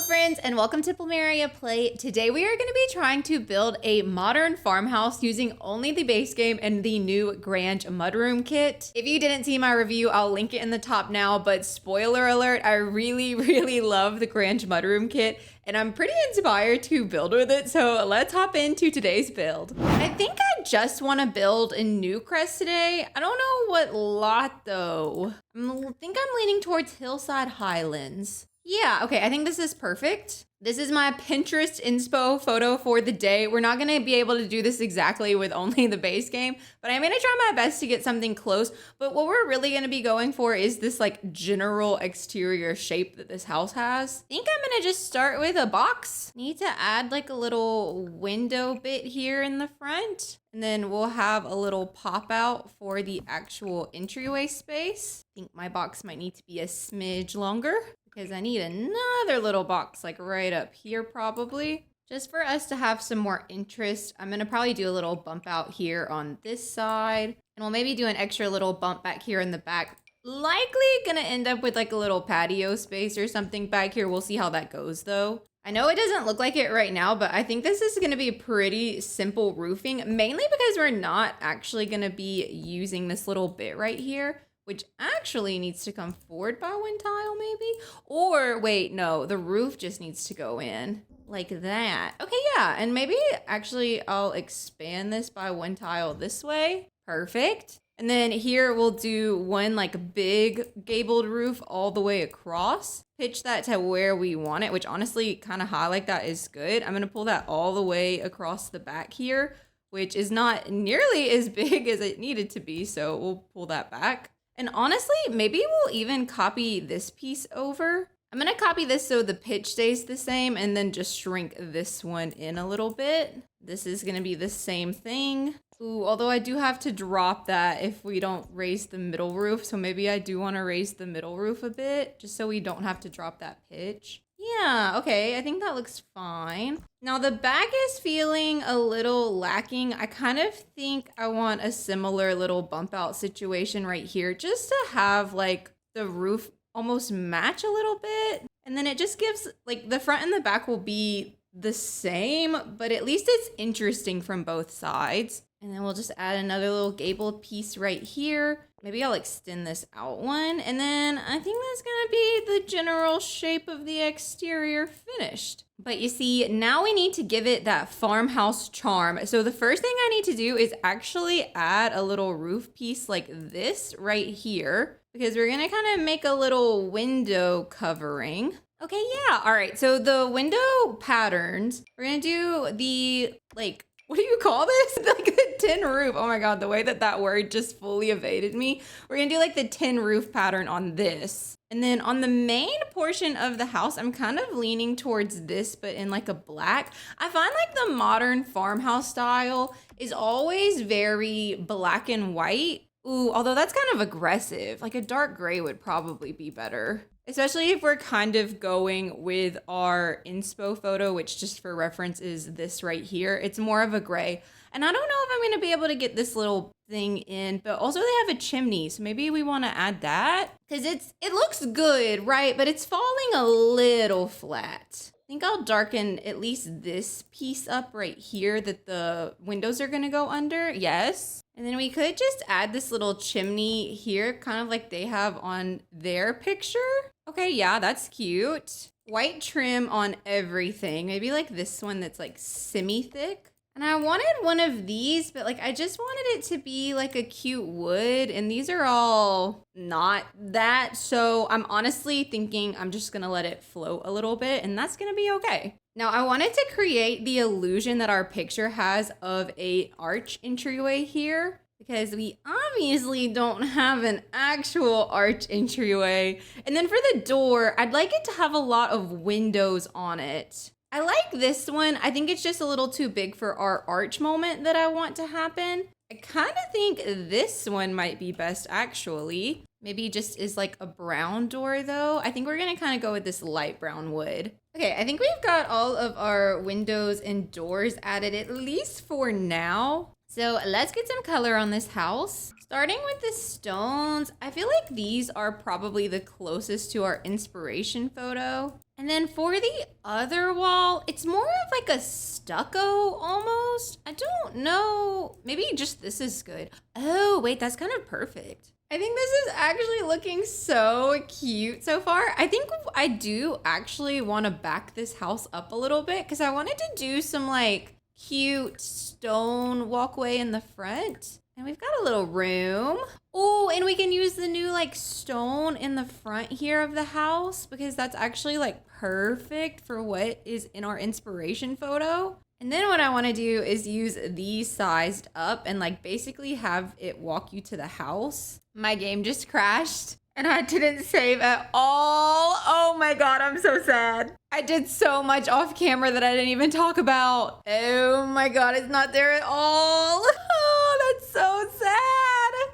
friends, and welcome to PlumeriaPlay. Today we are going to be trying to build a modern farmhouse using only the base game and the new Grange Mudroom Kit. If you didn't see my review, I'll link it in the top now, but spoiler alert, I really love the Grange Mudroom Kit, and I'm pretty inspired to build with it, so let's hop into today's build. I think I just want to build a new crest today. I don't know what lot though. I think I'm leaning towards Hillside Highlands. Yeah, okay, I think this is perfect. This is my Pinterest inspo photo for the day. We're not gonna be able to do this exactly with only the base game, but I'm gonna try my best to get something close. But what we're really gonna be going for is this like general exterior shape that this house has. I think I'm gonna just start with a box. Need to add like a little window bit here in the front. And then we'll have a little pop out for the actual entryway space. I think my box might need to be a smidge longer, because I need another little box like right up here probably. Just for us to have some more interest, I'm gonna probably do a little bump out here on this side. And we'll maybe do an extra little bump back here in the back. Likely gonna end up with like a little patio space or something back here. We'll see how that goes though. I know it doesn't look like it right now, but I think this is gonna be pretty simple roofing, mainly because we're not actually gonna be using this little bit right here, which actually needs to come forward by one tile maybe? Or wait, no, the roof just needs to go in like that. Okay, yeah, and maybe actually I'll expand this by one tile this way. Perfect. And then here we'll do one like big gabled roof all the way across. Pitch that to where we want it, which honestly kind of high like that is good. I'm gonna pull that all the way across the back here, which is not nearly as big as it needed to be. So we'll pull that back. And honestly, maybe we'll even copy this piece over. I'm gonna copy this so the pitch stays the same and then just shrink this one in a little bit. This is gonna be the same thing. Ooh, although I do have to drop that if we don't raise the middle roof. So maybe I do wanna raise the middle roof a bit just so we don't have to drop that pitch. Yeah, okay, I think that looks fine. Now the back is feeling a little lacking. I kind of think I want a similar little bump out situation right here just to have like the roof almost match a little bit. And then it just gives like the front and the back will be the same, but at least it's interesting from both sides. And then we'll just add another little gabled piece right here. Maybe I'll extend this out one. And then I think that's gonna be the general shape of the exterior finished. But you see, now we need to give it that farmhouse charm. So the first thing I need to do is actually add a little roof piece like this right here, because we're gonna kind of make a little window covering. Okay, yeah, all right, so the window patterns, we're gonna do the, like, what do you call this? Like the tin roof. Oh my God, the way that word just fully evaded me. We're gonna do like the tin roof pattern on this. And then on the main portion of the house, I'm kind of leaning towards this, but in like a black. I find like the modern farmhouse style is always very black and white. Ooh, although that's kind of aggressive. Like a dark gray would probably be better. Especially if we're kind of going with our inspo photo, which just for reference is this right here. It's more of a gray. And I don't know if I'm gonna be able to get this little thing in, but also they have a chimney. So maybe we wanna add that because it looks good, right? But it's falling a little flat. I think I'll darken at least this piece up right here that the windows are gonna go under, yes. And then we could just add this little chimney here, kind of like they have on their picture. Okay, yeah, that's cute. White trim on everything. Maybe like this one that's like semi-thick. And I wanted one of these, but like I just wanted it to be like a cute wood, and these are all not that. So I'm honestly thinking I'm just gonna let it float a little bit, and that's gonna be okay. Now I wanted to create the illusion that our picture has of a arch entryway here, because we obviously don't have an actual arch entryway. And then for the door, I'd like it to have a lot of windows on it. I like this one. I think it's just a little too big for our arch moment that I want to happen. I kind of think this one might be best actually. Maybe just is like a brown door though. I think we're gonna kind of go with this light brown wood. Okay, I think we've got all of our windows and doors added, at least for now. So let's get some color on this house. Starting with the stones, I feel like these are probably the closest to our inspiration photo. And then for the other wall, it's more of like a stucco almost. I don't know. Maybe just this is good. Oh, wait, that's kind of perfect. I think this is actually looking so cute so far. I think I do actually want to back this house up a little bit because I wanted to do some like cute stone walkway in the front. And we've got a little room. Oh, and we can use the new like stone in the front here of the house because that's actually like perfect for what is in our inspiration photo. And then what I want to do is use these sized up and like basically have it walk you to the house. My game just crashed and I didn't save at all. Oh my God, I'm so sad. I did so much off camera that I didn't even talk about. Oh my God, it's not there at all. Oh, that's so sad.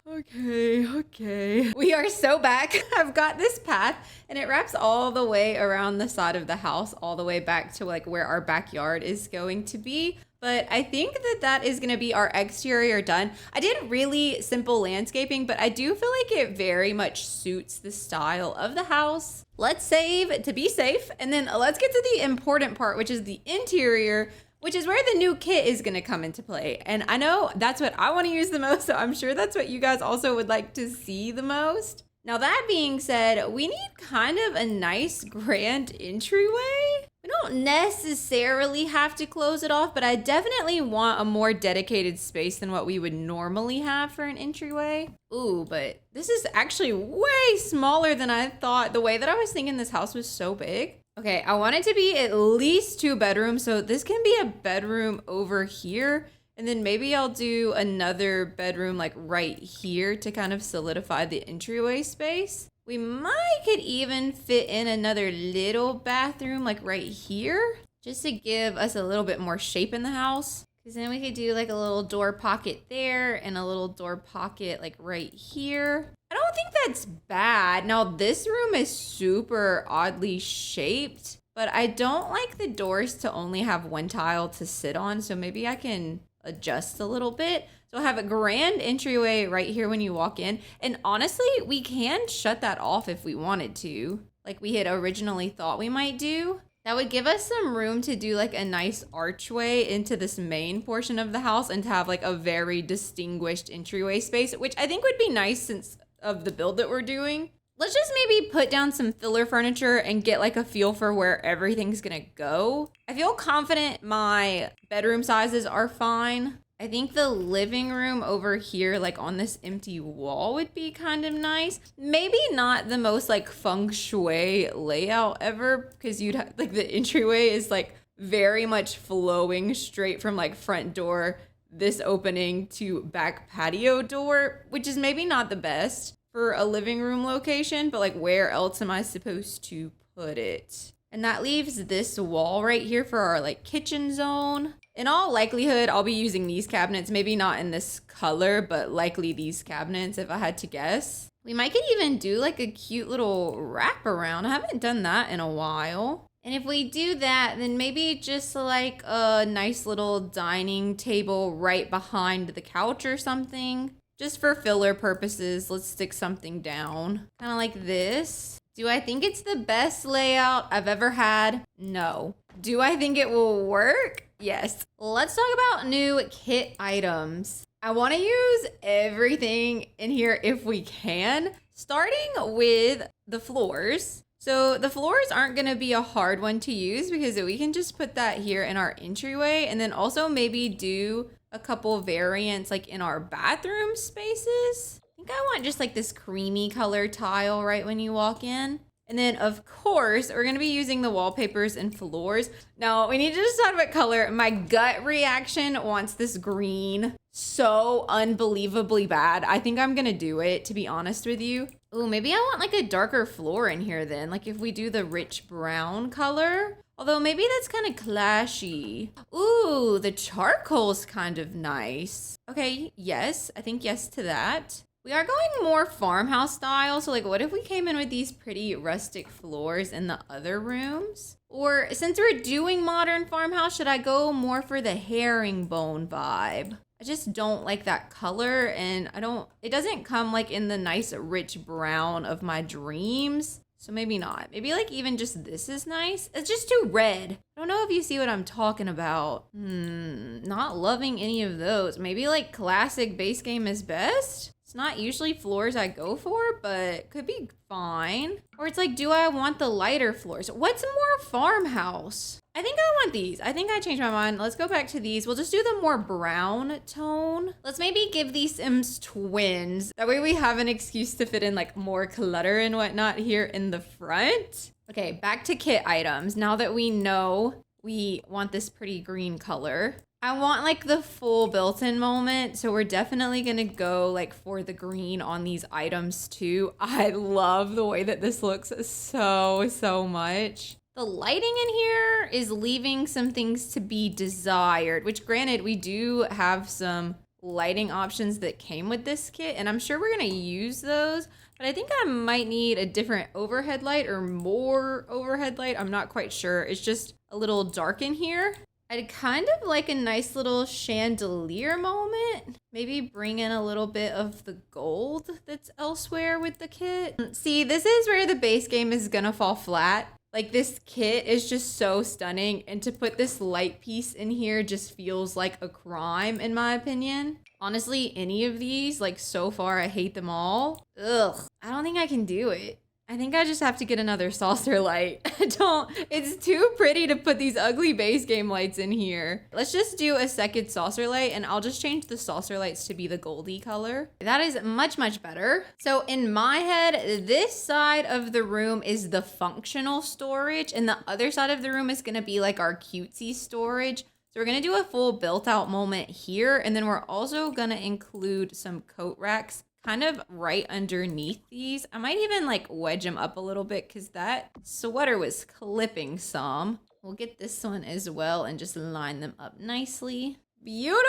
Okay. We are so back. I've got this path and it wraps all the way around the side of the house, all the way back to like where our backyard is going to be. But I think that is going to be our exterior done. I did really simple landscaping, but I do feel like it very much suits the style of the house. Let's save to be safe. And then let's get to the important part, which is the interior, which is where the new kit is going to come into play. And I know that's what I want to use the most, so I'm sure that's what you guys also would like to see the most. Now that being said, we need kind of a nice grand entryway. We don't necessarily have to close it off, but I definitely want a more dedicated space than what we would normally have for an entryway. Ooh, but this is actually way smaller than I thought. The way that I was thinking this house was so big. Okay, I want it to be at least 2 bedrooms, so this can be a bedroom over here. And then maybe I'll do another bedroom like right here to kind of solidify the entryway space. We could even fit in another little bathroom like right here, just to give us a little bit more shape in the house. Because then we could do like a little door pocket there and a little door pocket like right here. I don't think that's bad. Now this room is super oddly shaped, but I don't like the doors to only have one tile to sit on. So maybe I can adjust a little bit. So I have a grand entryway right here when you walk in. And honestly, we can shut that off if we wanted to, like we had originally thought we might do. That would give us some room to do like a nice archway into this main portion of the house and to have like a very distinguished entryway space, which I think would be nice since of the build that we're doing. Let's just maybe put down some filler furniture and get like a feel for where everything's gonna go. I feel confident my bedroom sizes are fine. I think the living room over here, like on this empty wall, would be kind of nice. Maybe not the most like feng shui layout ever, because you'd have like the entryway is like very much flowing straight from like front door, this opening to back patio door, which is maybe not the best for a living room location, but like where else am I supposed to put it? And that leaves this wall right here for our like kitchen zone. In all likelihood, I'll be using these cabinets, maybe not in this color, but likely these cabinets if I had to guess. We might could even do like a cute little wraparound. I haven't done that in a while. And if we do that, then maybe just like a nice little dining table right behind the couch or something. Just for filler purposes, let's stick something down. Kind of like this. Do I think it's the best layout I've ever had? No. Do I think it will work? Yes. Let's talk about new kit items. I want to use everything in here if we can, starting with the floors. So the floors aren't going to be a hard one to use because we can just put that here in our entryway and then also maybe do a couple variants like in our bathroom spaces. I think I want just like this creamy color tile right when you walk in. And then of course, we're gonna be using the wallpapers and floors. Now we need to decide what color. My gut reaction wants this green so unbelievably bad. I think I'm gonna do it, to be honest with you. Oh, maybe I want like a darker floor in here then. Like if we do the rich brown color. Although maybe that's kind of clashy. Ooh, the charcoal's kind of nice. Okay, yes, I think yes to that. We are going more farmhouse style. So like what if we came in with these pretty rustic floors in the other rooms? Or since we're doing modern farmhouse, should I go more for the herringbone vibe? I just don't like that color and it doesn't come like in the nice rich brown of my dreams. So maybe not. Maybe like even just this is nice. It's just too red. I don't know if you see what I'm talking about. Not loving any of those. Maybe like classic base game is best. It's not usually floors I go for, but could be fine. Or it's like, do I want the lighter floors? What's more farmhouse? I think I want these. I think I changed my mind. Let's go back to these. We'll just do the more brown tone. Let's maybe give these Sims twins. That way we have an excuse to fit in like more clutter and whatnot here in the front. Okay, back to kit items. Now that we know we want this pretty green color, I want like the full built-in moment. So we're definitely gonna go like for the green on these items too. I love the way that this looks so much. The lighting in here is leaving some things to be desired, which granted, we do have some lighting options that came with this kit, and I'm sure we're gonna use those, but I think I might need a different overhead light or more overhead light. I'm not quite sure. It's just a little dark in here. I'd kind of like a nice little chandelier moment. Maybe bring in a little bit of the gold that's elsewhere with the kit. See, this is where the base game is gonna fall flat. Like this kit is just so stunning, and to put this light piece in here just feels like a crime in my opinion. Honestly, any of these, like so far, I hate them all. Ugh, I don't think I can do it. I think I just have to get another saucer light. It's too pretty to put these ugly base game lights in here. Let's just do a second saucer light, and I'll just change the saucer lights to be the goldy color. That is much better. So in my head, this side of the room is the functional storage, and the other side of the room is gonna be like our cutesy storage. So we're gonna do a full built out moment here, and then we're also gonna include some coat racks kind of right underneath these. I might even like wedge them up a little bit because that sweater was clipping some. We'll get this one as well and just line them up nicely. Beautiful.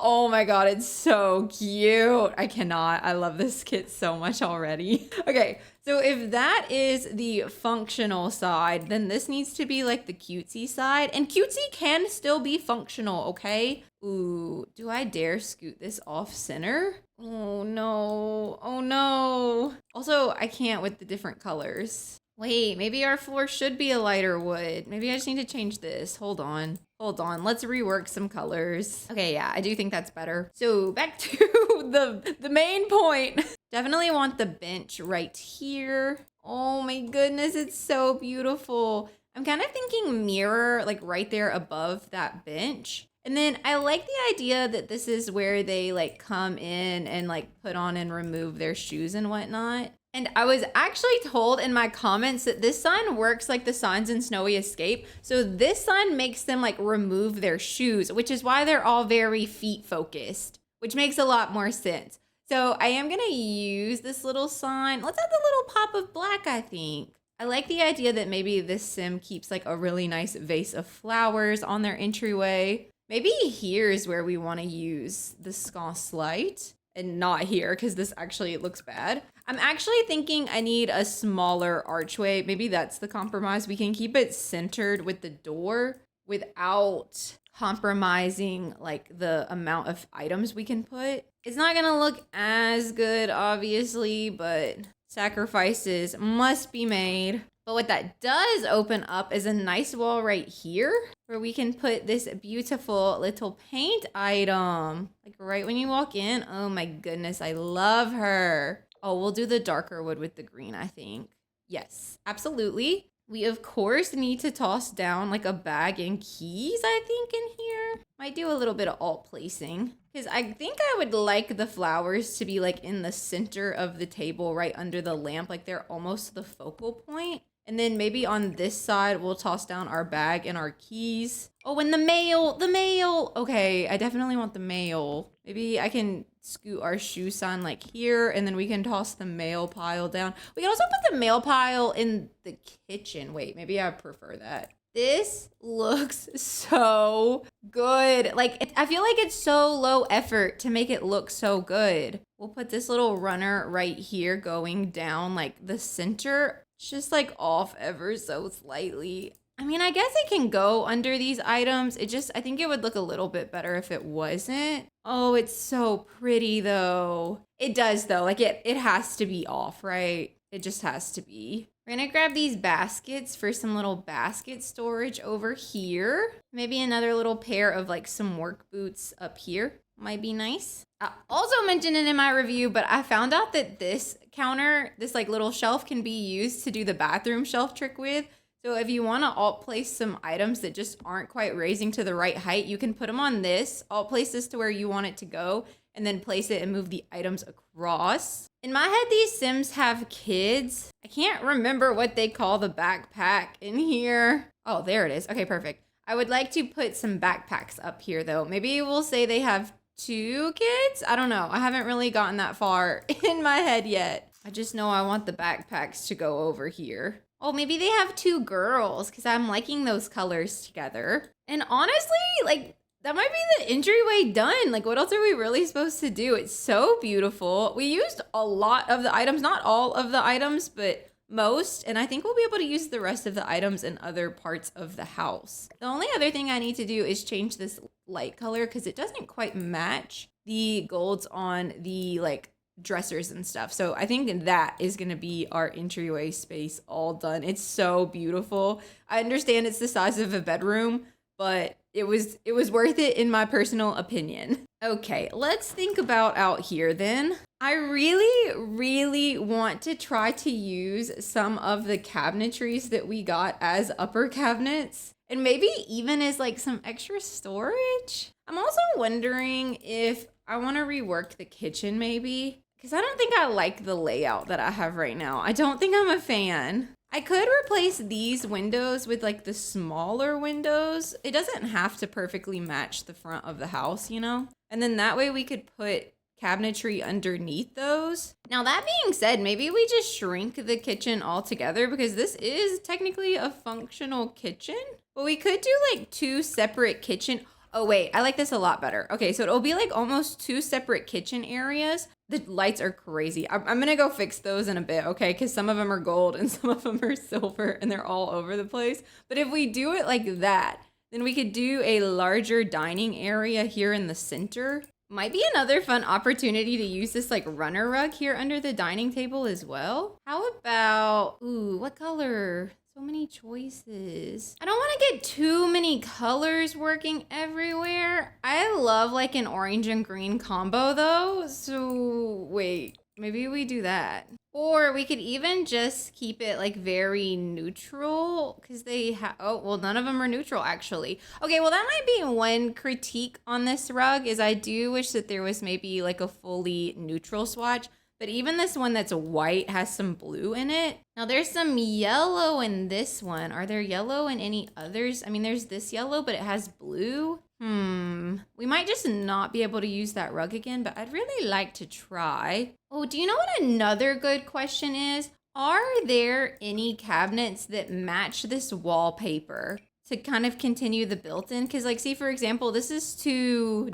Oh my God, it's so cute. I cannot. I love this kit so much already. Okay, so if that is the functional side, then this needs to be like the cutesy side. And cutesy can still be functional, okay? Ooh, do I dare scoot this off center? Oh no. Oh no. Also, I can't with the different colors. Wait, maybe our floor should be a lighter wood. Maybe I just need to change this. Hold on. Let's rework some colors. Okay, yeah, I do think that's better. So back to the main point. Definitely want the bench right here. Oh my goodness, it's so beautiful. I'm kind of thinking mirror like right there above that bench. And then I like the idea that this is where they like come in and like put on and remove their shoes and whatnot. And I was actually told in my comments that this sign works like the signs in Snowy Escape. So this sign makes them like remove their shoes, which is why they're all very feet focused, which makes a lot more sense. So I am gonna use this little sign. Let's add the little pop of black, I think. I like the idea that maybe this sim keeps like a really nice vase of flowers on their entryway. Maybe here's where we want to use the sconce light and not here because this actually looks bad. I'm actually thinking I need a smaller archway. Maybe that's the compromise. We can keep it centered with the door without compromising like the amount of items we can put. It's not gonna look as good, obviously, but sacrifices must be made. But what that does open up is a nice wall right here where we can put this beautiful little paint item. Like right when you walk in. Oh my goodness, I love her. Oh, we'll do the darker wood with the green, I think. Yes, absolutely. We, of course, need to toss down like a bag and keys, I think, in here. Might do a little bit of alt placing because I think I would like the flowers to be like in the center of the table right under the lamp. Like they're almost the focal point. And then maybe on this side, we'll toss down our bag and our keys. Oh, and the mail. Okay, I definitely want the mail. Maybe I can scoot our shoe sign like here, and then we can toss the mail pile down. We can also put the mail pile in the kitchen. Wait, maybe I prefer that. This looks so good. Like, I feel like it's so low effort to make it look so good. We'll put this little runner right here going down like the center. It's just like off ever so slightly. I mean, I guess it can go under these items. I think it would look a little bit better if it wasn't. Oh, it's so pretty though. It does though. Like it has to be off, right? It just has to be. We're gonna grab these baskets for some little basket storage over here. Maybe another little pair of like some work boots up here might be nice. I also mentioned it in my review, but I found out that this counter, this like little shelf, can be used to do the bathroom shelf trick with. So if you want to alt place some items that just aren't quite raising to the right height, you can put them on this, alt place this to where you want it to go, and then place it and move the items across. In my head, these Sims have kids. I can't remember what they call the backpack in here. Oh, there it is. Okay, perfect. I would like to put some backpacks up here though. Maybe we'll say they have 2 kids? I don't know. I haven't really gotten that far in my head yet. I just know I want the backpacks to go over here. Oh, maybe they have 2 girls because I'm liking those colors together. And honestly, like, that might be the entryway done. Like, what else are we really supposed to do? It's so beautiful. We used a lot of the items, not all of the items, but most. And I think we'll be able to use the rest of the items in other parts of the house. The only other thing I need to do is change this light color because it doesn't quite match the golds on the, like, dressers and stuff. So I think that is going to be our entryway space all done. It's so beautiful. I understand it's the size of a bedroom, but it was worth it in my personal opinion. Okay, let's think about out here then. I really want to try to use some of the cabinetries that we got as upper cabinets and maybe even as like some extra storage. I'm also wondering if I want to rework the kitchen maybe, because I don't think I like the layout that I have right now. I don't think I'm a fan. I could replace these windows with like the smaller windows. It doesn't have to perfectly match the front of the house, you know? And then that way we could put cabinetry underneath those. Now that being said, maybe we just shrink the kitchen altogether because this is technically a functional kitchen. But we could do like 2 separate kitchen. Oh wait, I like this a lot better. Okay, so it'll be like almost 2 separate kitchen areas. The lights are crazy. I'm gonna go fix those in a bit, okay? Because some of them are gold and some of them are silver and they're all over the place. But if we do it like that, then we could do a larger dining area here in the center. Might be another fun opportunity to use this like runner rug here under the dining table as well. How about, ooh, what color? So many choices. I don't want to get too many colors working everywhere. I love like an orange and green combo though. So wait, maybe we do that. Or we could even just keep it like very neutral because they have, oh, well, none of them are neutral actually. Okay, well, that might be one critique on this rug is I do wish that there was maybe like a fully neutral swatch. But even this one that's white has some blue in it. Now there's some yellow in this one. Are there yellow in any others? I mean, there's this yellow, but it has blue. We might just not be able to use that rug again, but I'd really like to try. Oh, do you know what another good question is? Are there any cabinets that match this wallpaper to kind of continue the built-in? Because like, see, for example, this is too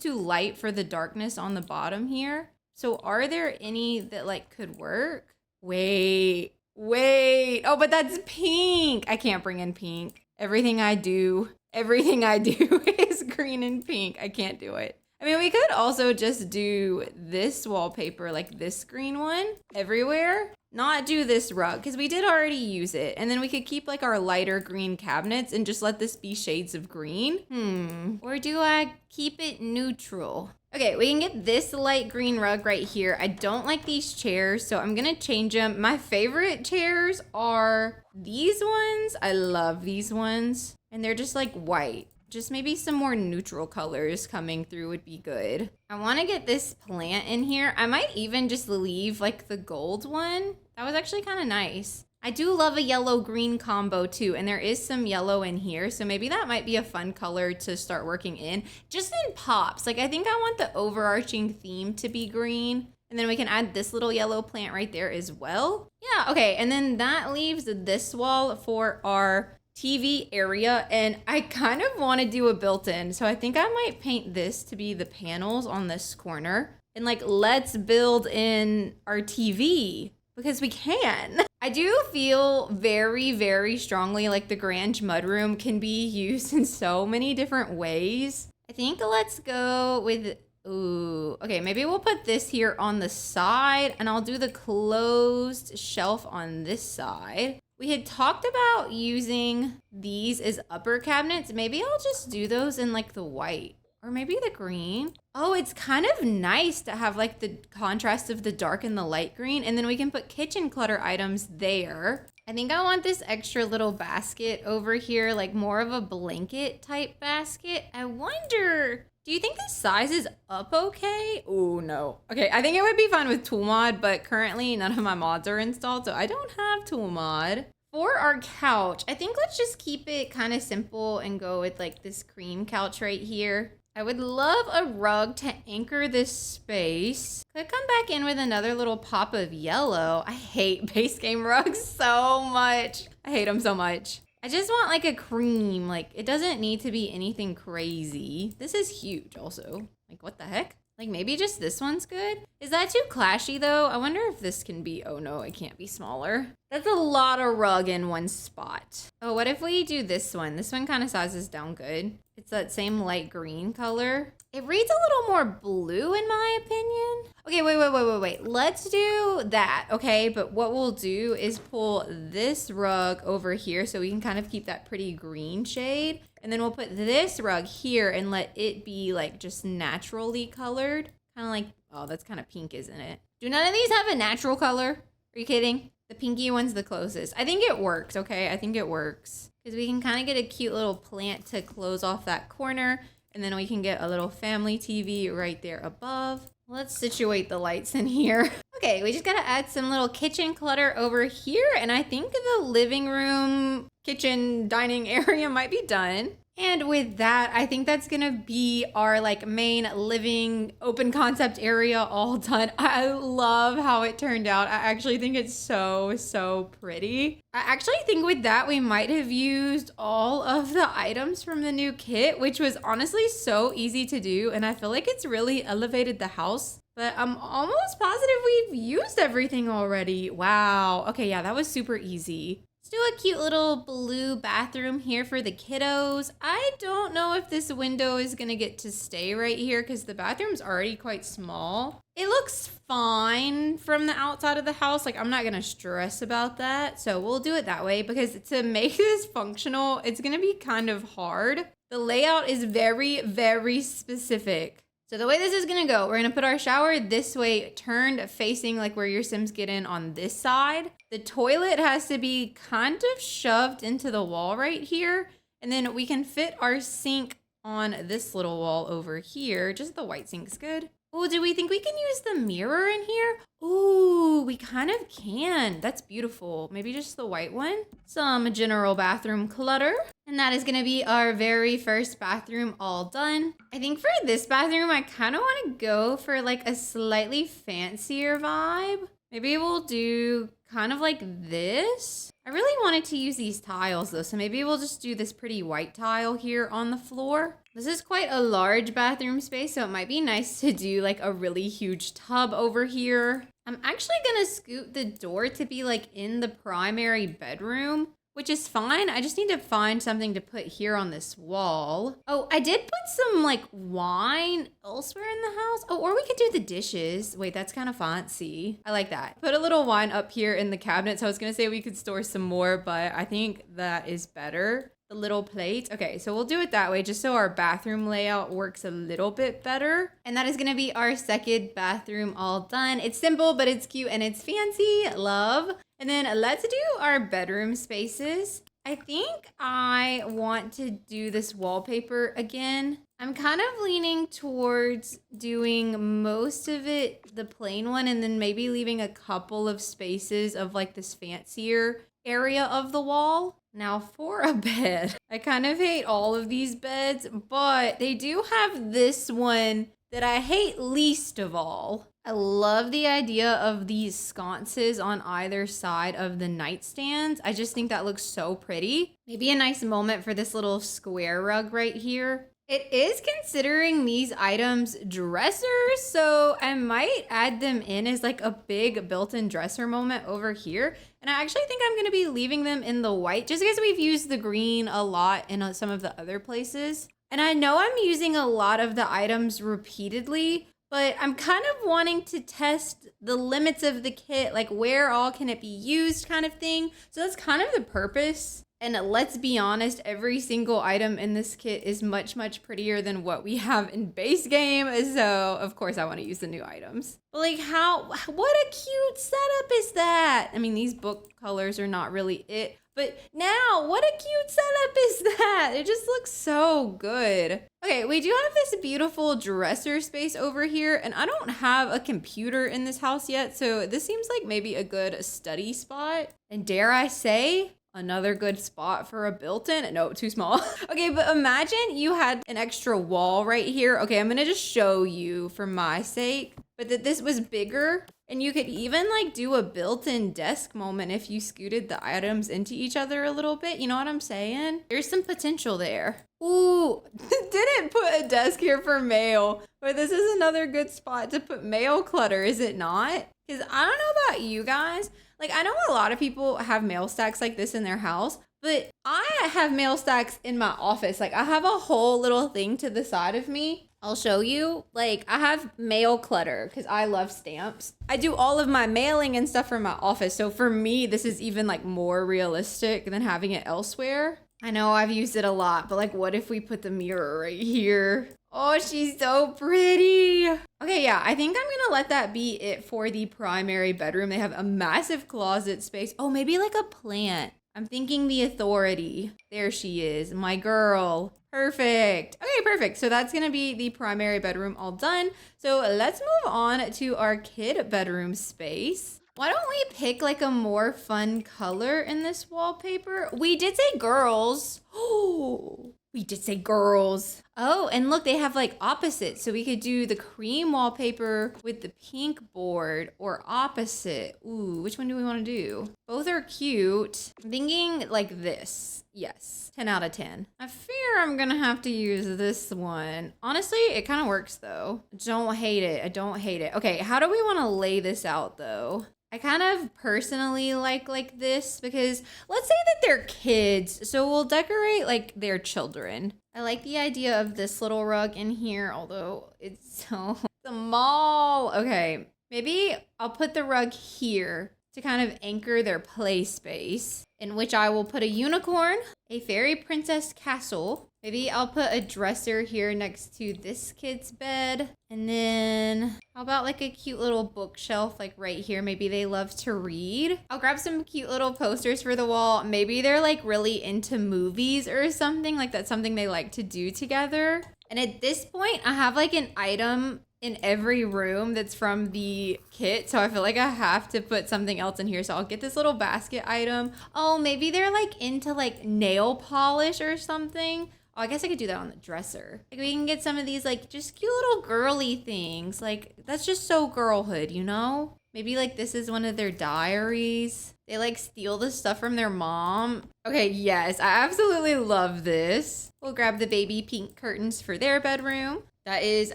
light for the darkness on the bottom here. So are there any that like could work? Wait. Oh, but that's pink. I can't bring in pink. Everything I do is green and pink. I can't do it. I mean, we could also just do this wallpaper, like this green one everywhere. Not do this rug because we did already use it. And then we could keep like our lighter green cabinets and just let this be shades of green. Or do I keep it neutral? Okay, we can get this light green rug right here. I don't like these chairs, so I'm gonna change them. My favorite chairs are these ones. I love these ones. And they're just like white. Just maybe some more neutral colors coming through would be good. I wanna get this plant in here. I might even just leave like the gold one. That was actually kind of nice. I do love a yellow-green combo too, and there is some yellow in here, so maybe that might be a fun color to start working in. Just in pops. Like, I think I want the overarching theme to be green, and then we can add this little yellow plant right there as well. Yeah, okay, and then that leaves this wall for our TV area, and I kind of want to do a built-in, so I think I might paint this to be the panels on this corner, and like, let's build in our TV. Because we can. I do feel very strongly like the Grange Mudroom can be used in so many different ways. I think let's go with Ooh, okay, maybe we'll put this here on the side and I'll do the closed shelf on this side. We had talked about using these as upper cabinets. Maybe I'll just do those in like the white or maybe the green. Oh, it's kind of nice to have like the contrast of the dark and the light green, and then we can put kitchen clutter items there. I think I want this extra little basket over here, like more of a blanket type basket. I wonder, do you think this size is up okay? Oh, no. Okay, I think it would be fine with T.O.O.L Mod, but currently none of my mods are installed, so I don't have T.O.O.L Mod. For our couch, I think let's just keep it kind of simple and go with like this cream couch right here. I would love a rug to anchor this space. Could come back in with another little pop of yellow. I hate base game rugs so much. I hate them so much. I just want like a cream. Like it doesn't need to be anything crazy. This is huge also. Like what the heck? Like maybe just this one's good. Is that too clashy though? I wonder if this can be, oh no, it can't be smaller. That's a lot of rug in one spot. Oh, what if we do this one? This one kind of sizes down good. It's that same light green color. It reads a little more blue in my opinion. Okay, wait. Let's do that, okay? But what we'll do is pull this rug over here so we can kind of keep that pretty green shade. And then we'll put this rug here and let it be like just naturally colored. Kind of like, oh, that's kind of pink, isn't it? Do none of these have a natural color? Are you kidding? The pinky one's the closest. I think it works, okay? I think it works. Because we can kind of get a cute little plant to close off that corner. And then we can get a little family TV right there above. Let's situate the lights in here. Okay, we just gotta add some little kitchen clutter over here. And I think the living room, kitchen, dining area might be done. And with that, I think that's gonna be our like main living open concept area all done. I love how it turned out. I actually think it's so pretty. I actually think with that, we might have used all of the items from the new kit, which was honestly so easy to do. And I feel like it's really elevated the house. But I'm almost positive we've used everything already. Wow. Okay, yeah, that was super easy. Do a cute little blue bathroom here for the kiddos. I don't know if this window is gonna get to stay right here because the bathroom's already quite small. It looks fine from the outside of the house. Like I'm not gonna stress about that. So we'll do it that way because to make this functional, it's gonna be kind of hard. The layout is very specific. So the way this is gonna go, we're gonna put our shower this way, turned facing like where your Sims get in on this side. The toilet has to be kind of shoved into the wall right here. And then we can fit our sink on this little wall over here. Just the white sink's good. Oh, do we think we can use the mirror in here? Ooh, we kind of can. That's beautiful. Maybe just the white one. Some general bathroom clutter. And that is gonna be our very first bathroom all done. I think for this bathroom, I kind of want to go for like a slightly fancier vibe. Maybe we'll do kind of like this. I really wanted to use these tiles though, so maybe we'll just do this pretty white tile here on the floor. This is quite a large bathroom space, so it might be nice to do like a really huge tub over here. I'm actually gonna scoot the door to be like in the primary bedroom, which is fine. I just need to find something to put here on this wall. Oh, I did put some like wine elsewhere in the house. Oh, or we could do the dishes. Wait, that's kind of fancy. I like that. Put a little wine up here in the cabinet. So I was gonna say we could store some more, but I think that is better. The little plates. Okay, so we'll do it that way just so our bathroom layout works a little bit better. And that is gonna be our second bathroom all done. It's simple, but it's cute and it's fancy. Love. And then let's do our bedroom spaces. I think I want to do this wallpaper again. I'm kind of leaning towards doing most of it the plain one and then maybe leaving a couple of spaces of like this fancier area of the wall. Now for a bed, I kind of hate all of these beds, but they do have this one that I hate least of all. I love the idea of these sconces on either side of the nightstands. I just think that looks so pretty. Maybe a nice moment for this little square rug right here. It is considering these items dressers, so I might add them in as like a big built-in dresser moment over here. And I actually think I'm gonna be leaving them in the white just because we've used the green a lot in some of the other places. And I know I'm using a lot of the items repeatedly, but I'm kind of wanting to test the limits of the kit, like where all can it be used kind of thing. So that's kind of the purpose. And let's be honest, every single item in this kit is much, much prettier than what we have in base game. So of course I want to use the new items. But like what a cute setup is that? I mean, these book colors are not really it, but now what a cute setup is that? It just looks so good. Okay, we do have this beautiful dresser space over here, and I don't have a computer in this house yet, so this seems like maybe a good study spot. And dare I say, another good spot for a built-in. No, too small. Okay, but imagine you had an extra wall right here. Okay, I'm gonna just show you for my sake, but that this was bigger, and you could even like do a built-in desk moment if you scooted the items into each other a little bit. You know what I'm saying? There's some potential there. Ooh, didn't put a desk here for mail, but this is another good spot to put mail clutter, is it not? Because I don't know about you guys. Like, I know a lot of people have mail stacks like this in their house, but I have mail stacks in my office. Like, I have a whole little thing to the side of me. I'll show you. Like, I have mail clutter because I love stamps. I do all of my mailing and stuff from my office. So for me, this is even like more realistic than having it elsewhere. I know I've used it a lot, but like, what if we put the mirror right here? Oh, she's so pretty. Okay, yeah, I think I'm gonna let that be it for the primary bedroom. They have a massive closet space. Oh, maybe like a plant. I'm thinking the authority. There she is, my girl. Perfect. Okay, perfect. So that's gonna be the primary bedroom all done. So let's move on to our kid bedroom space. Why don't we pick like a more fun color in this wallpaper? We did say girls. Oh, we did say girls. Oh, and look, they have like opposites. So we could do the cream wallpaper with the pink board or opposite. Ooh, which one do we want to do? Both are cute. I'm thinking like this. Yes, 10 out of 10. I fear I'm gonna have to use this one. Honestly, it kind of works though. Don't hate it. I don't hate it. Okay, how do we want to lay this out though? I kind of personally like this because let's say that they're kids, so we'll decorate like their children. I like the idea of this little rug in here, although it's so small. Okay, maybe I'll put the rug here to kind of anchor their play space, in which I will put a unicorn, a fairy princess castle. Maybe I'll put a dresser here next to this kid's bed. And then how about like a cute little bookshelf like right here? Maybe they love to read. I'll grab some cute little posters for the wall. Maybe they're like really into movies or something. Like that's something they like to do together. And at this point, I have like an item in every room that's from the kit. So I feel like I have to put something else in here. So I'll get this little basket item. Oh, maybe they're like into like nail polish or something. Oh, I guess I could do that on the dresser. Like we can get some of these like just cute little girly things. Like that's just so girlhood, you know? Maybe like this is one of their diaries. They like steal the stuff from their mom. Okay, yes, I absolutely love this. We'll grab the baby pink curtains for their bedroom. That is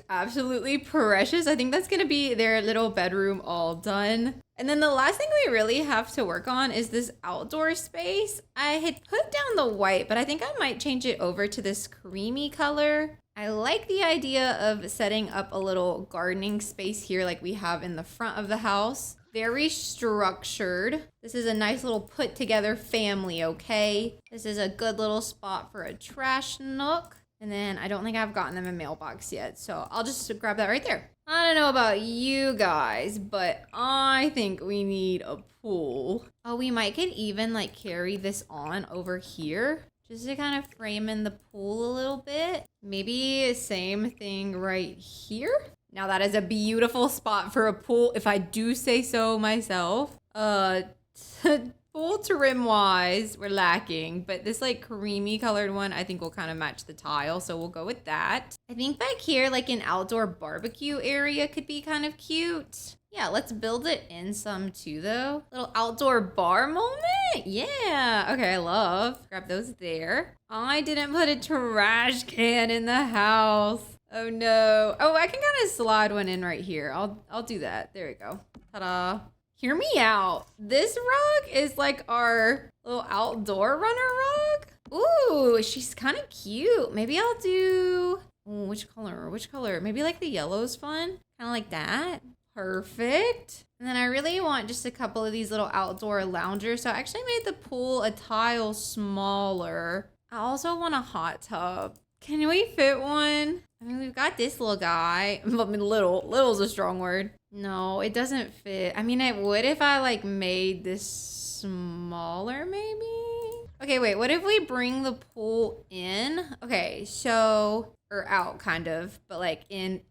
absolutely precious. I think that's gonna be their little bedroom all done. And then the last thing we really have to work on is this outdoor space. I had put down the white, but I think I might change it over to this creamy color. I like the idea of setting up a little gardening space here like we have in the front of the house. Very structured. This is a nice little put together family, okay? This is a good little spot for a trash nook. And then I don't think I've gotten them a mailbox yet, so I'll just grab that right there. I don't know about you guys, but I think we need a pool. Oh, we might could even like carry this on over here just to kind of frame in the pool a little bit. Maybe same thing right here. Now that is a beautiful spot for a pool, if I do say so myself. Pool trim wise, we're lacking, but this like creamy colored one I think will kind of match the tile, so we'll go with that. I think back here like an outdoor barbecue area could be kind of cute. Yeah, let's build it in some too though. Little outdoor bar moment. Yeah, okay, I love. Grab those there. I didn't put a trash can in the house. Oh no. Oh, I can kind of slide one in right here. I'll do that. There we go. Ta-da. Hear me out. This rug is like our little outdoor runner rug. Ooh, she's kind of cute. Maybe I'll do, ooh, which color? Which color? Maybe like the yellow's fun. Kind of like that. Perfect. And then I really want just a couple of these little outdoor loungers. So I actually made the pool a tile smaller. I also want a hot tub. Can we fit one? I mean, we've got this little guy. I mean, little's a strong word. No, it doesn't fit. I mean, it would if I like made this smaller maybe. Okay, wait, what if we bring the pool in? Okay, so, or out kind of, but like in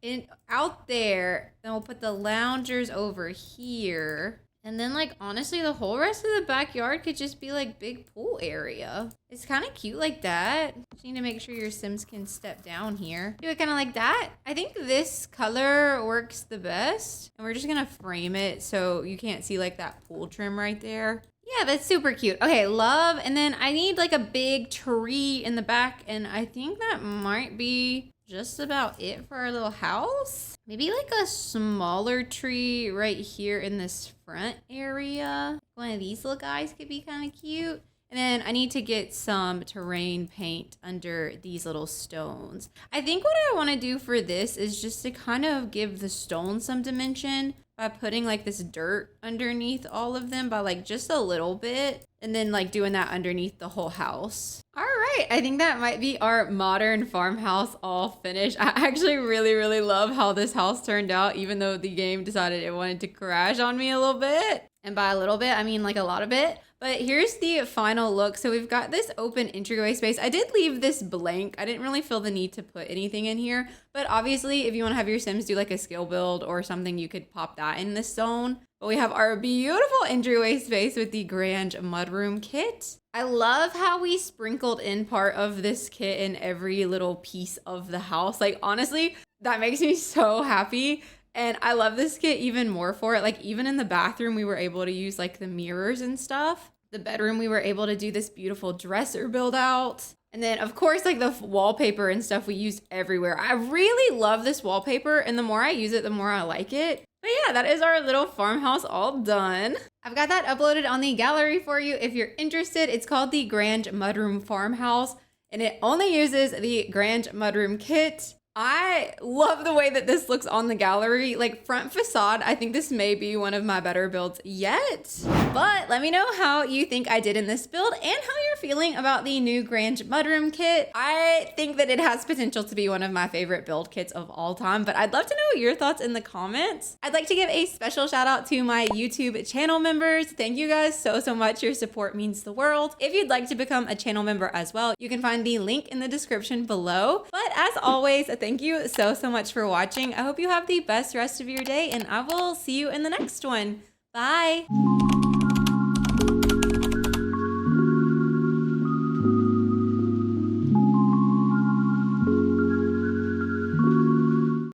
out there, then we'll put the loungers over here. And then like, honestly, the whole rest of the backyard could just be like big pool area. It's kind of cute like that. Just need to make sure your Sims can step down here. Do it kind of like that. I think this color works the best. And we're just gonna frame it so you can't see like that pool trim right there. Yeah, that's super cute. Okay, love. And then I need like a big tree in the back. And I think that might be just about it for our little house. Maybe like a smaller tree right here in this front area. One of these little guys could be kind of cute. And then I need to get some terrain paint under these little stones. I think what I want to do for this is just to kind of give the stones some dimension by putting like this dirt underneath all of them by like just a little bit. And then like doing that underneath the whole house. All right, I think that might be our modern farmhouse all finished. I actually really love how this house turned out, even though the game decided it wanted to crash on me a little bit. And by a little bit, I mean like a lot of it. But here's the final look. So we've got this open entryway space. I did leave this blank. I didn't really feel the need to put anything in here. But obviously, if you want to have your Sims do like a skill build or something, you could pop that in this zone. But we have our beautiful entryway space with the Grange Mudroom Kit. I love how we sprinkled in part of this kit in every little piece of the house. Like, honestly, that makes me so happy. And I love this kit even more for it. Like, even in the bathroom, we were able to use like the mirrors and stuff. The bedroom, we were able to do this beautiful dresser build out. And then, of course, like the wallpaper and stuff we used everywhere. I really love this wallpaper. And the more I use it, the more I like it. But yeah, that is our little farmhouse all done. I've got that uploaded on the gallery for you if you're interested. It's called the Grange Mudroom Farmhouse. And it only uses the Grange Mudroom Kit. I love the way that this looks on the gallery. Like, front facade, I think this may be one of my better builds yet. But let me know how you think I did in this build and how you're feeling about the new Grange Mudroom Kit. I think that it has potential to be one of my favorite build kits of all time, but I'd love to know your thoughts in the comments. I'd like to give a special shout out to my YouTube channel members. Thank you guys so much. Your support means the world. If you'd like to become a channel member as well, you can find the link in the description below. But as always, thank you so much for watching. I hope you have the best rest of your day, and I will see you in the next one. Bye.